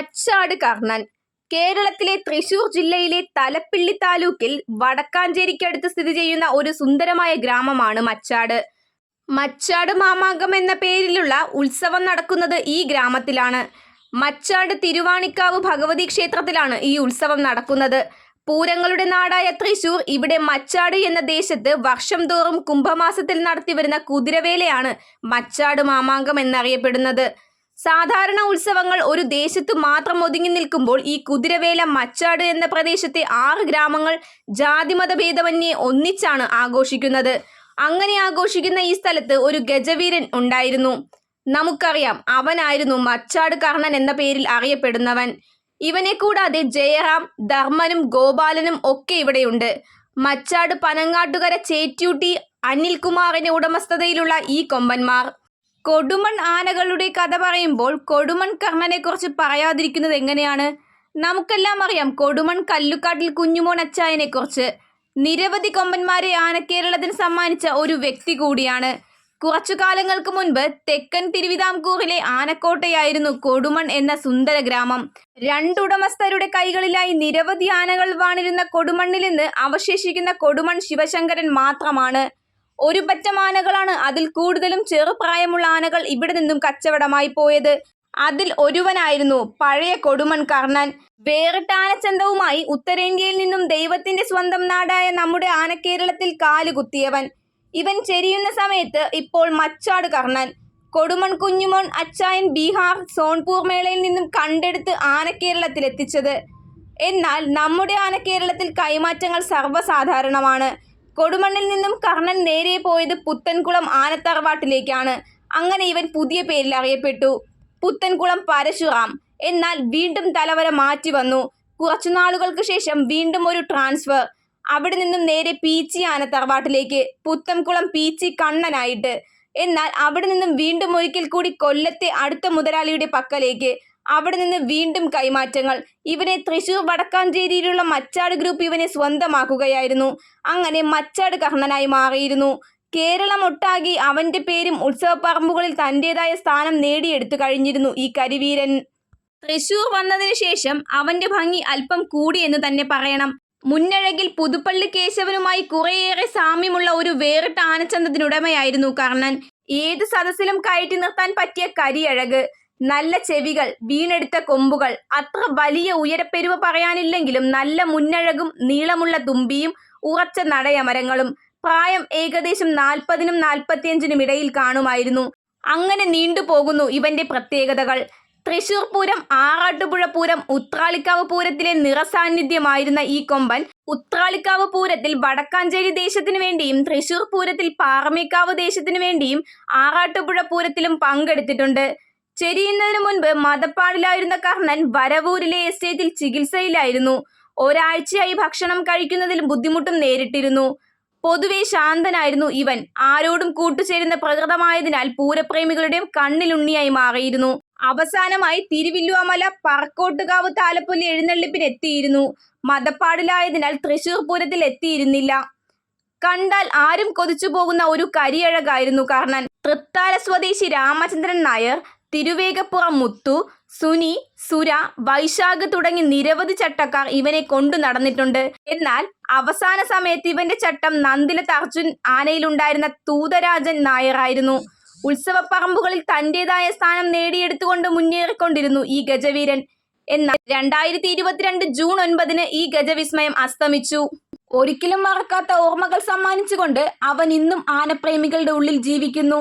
മച്ചാട് കർണൻ കേരളത്തിലെ തൃശൂർ ജില്ലയിലെ തലപ്പിള്ളി താലൂക്കിൽ വടക്കാഞ്ചേരിക്കടുത്ത് സ്ഥിതി ചെയ്യുന്ന ഒരു സുന്ദരമായ ഗ്രാമമാണ് മച്ചാട്. മച്ചാട് മാമാങ്കം എന്ന പേരിലുള്ള ഉത്സവം നടക്കുന്നത് ഈ ഗ്രാമത്തിലാണ്. മച്ചാട് തിരുവാണിക്കാവ് ഭഗവതി ക്ഷേത്രത്തിലാണ് ഈ ഉത്സവം നടക്കുന്നത്. പൂരങ്ങളുടെ നാടായ തൃശൂർ ഇവിടെ മച്ചാട് എന്ന ദേശത്ത് വർഷം തോറും കുംഭമാസത്തിൽ നടത്തിവരുന്ന കുതിരവേലയാണ് മച്ചാട് മാമാങ്കം എന്നറിയപ്പെടുന്നത്. സാധാരണ ഉത്സവങ്ങൾ ഒരു ദേശത്തു മാത്രം ഒതുങ്ങി നിൽക്കുമ്പോൾ ഈ കുതിരവേല മച്ചാട് എന്ന പ്രദേശത്തെ 6 ഗ്രാമങ്ങൾ ജാതിമത ഭേദമന്യേ ഒന്നിച്ചാണ് ആഘോഷിക്കുന്നത്. അങ്ങനെ ആഘോഷിക്കുന്ന ഈ സ്ഥലത്ത് ഒരു ഗജവീരൻ ഉണ്ടായിരുന്നു. നമുക്കറിയാം, അവനായിരുന്നു മച്ചാട് കർണൻ എന്ന പേരിൽ അറിയപ്പെടുന്നവൻ. ഇവനെ കൂടാതെ ജയറാം, ധർമ്മനും ഗോപാലനും ഒക്കെ ഇവിടെയുണ്ട്. മച്ചാട് പനങ്ങാട്ടുകര ചേറ്റ്യൂട്ടി അനിൽകുമാറിന്റെ ഉടമസ്ഥതയിലുള്ള ഈ കൊമ്പന്മാർ. കൊടുമൺ ആനകളുടെ കഥ പറയുമ്പോൾ കൊടുമൺ കർണനെ കുറിച്ച് പറയാതിരിക്കുന്നത് എങ്ങനെയാണ്? നമുക്കെല്ലാം അറിയാം കൊടുമൺ കല്ലുക്കാട്ടിൽ കുഞ്ഞുമോൻ അച്ചായനെ കുറിച്ച്. നിരവധി കൊമ്പന്മാരെ ആനക്കേരളത്തിന് സമ്മാനിച്ച ഒരു വ്യക്തി കൂടിയാണ്. കുറച്ചു കാലങ്ങൾക്ക് മുൻപ് തെക്കൻ തിരുവിതാംകൂറിലെ ആനക്കോട്ടയായിരുന്നു കൊടുമൺ എന്ന സുന്ദര ഗ്രാമം. 2 ഉടമസ്ഥരുടെ കൈകളിലായി നിരവധി ആനകൾ വാണിരുന്ന കൊടുമണ്ണിൽ നിന്ന് അവശേഷിക്കുന്ന കൊടുമൺ ശിവശങ്കരൻ മാത്രമാണ്. ഒരു പറ്റം ആനകളാണ്, അതിൽ കൂടുതലും ചെറുപ്രായമുള്ള ആനകൾ ഇവിടെ നിന്നും കച്ചവടമായി പോയത്. അതിൽ ഒരുവനായിരുന്നു പഴയ കൊടുമൺ കർണൻ. വേറിട്ട ആനച്ചന്തവുമായി ഉത്തരേന്ത്യയിൽ നിന്നും ദൈവത്തിന്റെ സ്വന്തം നാടായ നമ്മുടെ ആനക്കേരളത്തിൽ കാലുകുത്തിയവൻ. ഇവൻ ചെരിയുന്ന സമയത്ത് ഇപ്പോൾ മച്ചാട് കർണൻ. കൊടുമൺ കുഞ്ഞുമോൻ അച്ചായൻ ബീഹാർ സോൺപൂർ മേളയിൽ നിന്നും കണ്ടെടുത്ത് ആനക്കേരളത്തിലെത്തിച്ചത്. എന്നാൽ നമ്മുടെ ആനക്കേരളത്തിൽ കൈമാറ്റങ്ങൾ സർവ്വസാധാരണമാണ്. കൊടുമണ്ണിൽ നിന്നും കർണൻ നേരെ പോയത് പുത്തൻകുളം ആനത്തറവാട്ടിലേക്കാണ്. അങ്ങനെ ഇവൻ പുതിയ പേരിൽ അറിയപ്പെട്ടു, പുത്തൻകുളം പരശുറാം. എന്നാൽ വീണ്ടും തലവര മാറ്റി വന്നു. കുറച്ചു നാളുകൾക്ക് ശേഷം വീണ്ടും ഒരു ട്രാൻസ്ഫർ. അവിടെ നിന്നും നേരെ പീച്ചി ആനത്തറവാട്ടിലേക്ക്, പുത്തൻകുളം പീച്ചി കണ്ണനായിട്ട്. എന്നാൽ അവിടെ നിന്നും വീണ്ടും ഒരിക്കൽ കൂടി കൊല്ലത്തെ അടുത്ത മുതലാളിയുടെ പക്കലേക്ക്. അവിടെ നിന്ന് വീണ്ടും കൈമാറ്റങ്ങൾ. ഇവനെ തൃശൂർ വടക്കാഞ്ചേരിയിലുള്ള മച്ചാട് ഗ്രൂപ്പ് ഇവനെ സ്വന്തമാക്കുകയായിരുന്നു. അങ്ങനെ മച്ചാട് കർണനായി മാറിയിരുന്നു. കേരളമൊട്ടാകെ അവന്റെ പേരും ഉത്സവപ്പറമ്പുകളിൽ തൻ്റെതായ സ്ഥാനം നേടിയെടുത്തു കഴിഞ്ഞിരുന്നു ഈ കരിവീരൻ. തൃശൂർ വന്നതിന് ശേഷം അവന്റെ ഭംഗി അല്പം കൂടി എന്ന് തന്നെ പറയണം. മുന്നഴകിൽ പുതുപ്പള്ളി കേശവനുമായി കുറേയേറെ സാമ്യമുള്ള ഒരു വേറിട്ട ആനച്ചന്തത്തിനുടമയായിരുന്നു കർണൻ. ഏത് സദസ്സിലും കയറ്റി നിർത്താൻ പറ്റിയ കരിയഴക്, നല്ല ചെവികൾ, വീണെടുത്ത കൊമ്പുകൾ, അത്ര വലിയ ഉയരപ്പെരുവ പറയാനില്ലെങ്കിലും നല്ല മുന്നഴകും നീളമുള്ള തുമ്പിയും ഉറച്ച നടയമരങ്ങളും. പ്രായം ഏകദേശം 40-നും 45-നും ഇടയിൽ കാണുമായിരുന്നു. അങ്ങനെ നീണ്ടുപോകുന്നു ഇവന്റെ പ്രത്യേകതകൾ. തൃശൂർ പൂരം, ആറാട്ടുപുഴ പൂരം, ഉത്രാളിക്കാവ് പൂരത്തിലെ നിറസാന്നിധ്യമായിരുന്ന ഈ കൊമ്പൻ ഉത്രാളിക്കാവ് പൂരത്തിൽ വടക്കാഞ്ചേരി ദേശത്തിനു വേണ്ടിയും തൃശൂർ പൂരത്തിൽ പാറമേക്കാവ് ദേശത്തിനു വേണ്ടിയും ആറാട്ടുപുഴ പൂരത്തിലും പങ്കെടുത്തിട്ടുണ്ട്. ചെരിയുന്നതിനു മുൻപ് മദപ്പാടിലായിരുന്ന കർണൻ വരവൂരിലെ എസ്റ്റേറ്റിൽ ചികിത്സയിലായിരുന്നു. ഒരാഴ്ചയായി ഭക്ഷണം കഴിക്കുന്നതിൽ ബുദ്ധിമുട്ടും നേരിട്ടിരുന്നു. പൊതുവെ ശാന്തനായിരുന്നു ഇവൻ. ആരോടും കൂട്ടുചേരുന്ന പ്രകൃതമായതിനാൽ പൂരപ്രേമികളുടെ കണ്ണിലുണ്ണിയായി മാറിയിരുന്നു. അവസാനമായി തിരുവില്ലുവമല പറക്കോട്ടുകാവ് താലപ്പൊലി എഴുന്നള്ളിപ്പിന് എത്തിയിരുന്നു. മദപ്പാടിലായതിനാൽ തൃശൂർ പൂരത്തിൽ എത്തിയിരുന്നില്ല. കണ്ടാൽ ആരും കൊതിച്ചു പോകുന്ന ഒരു കരിയഴകായിരുന്നു കർണൻ. തൃത്താല സ്വദേശി രാമചന്ദ്രൻ നായർ, തിരുവേഗപ്പുറം മുത്തു, സുനി, സുര, വൈശാഖ് തുടങ്ങി നിരവധി ചട്ടക്കാർ ഇവനെ കൊണ്ടു നടന്നിട്ടുണ്ട്. എന്നാൽ അവസാന സമയത്ത് ഇവന്റെ ചട്ടം നന്ദിലത്ത് അർജുൻ ആനയിലുണ്ടായിരുന്ന തൂതരാജൻ നായരായിരുന്നു. ഉത്സവപ്പറമ്പുകളിൽ തൻ്റെതായ സ്ഥാനം നേടിയെടുത്തുകൊണ്ട് മുന്നേറിക്കൊണ്ടിരുന്നു ഈ ഗജവീരൻ. എന്നാൽ 2022 ജൂൺ 9-ന് ഈ ഗജവിസ്മയം അസ്തമിച്ചു. ഒരിക്കലും മറക്കാത്ത ഓർമ്മകൾ സമ്മാനിച്ചുകൊണ്ട് അവൻ ഇന്നും ആനപ്രേമികളുടെ ഉള്ളിൽ ജീവിക്കുന്നു.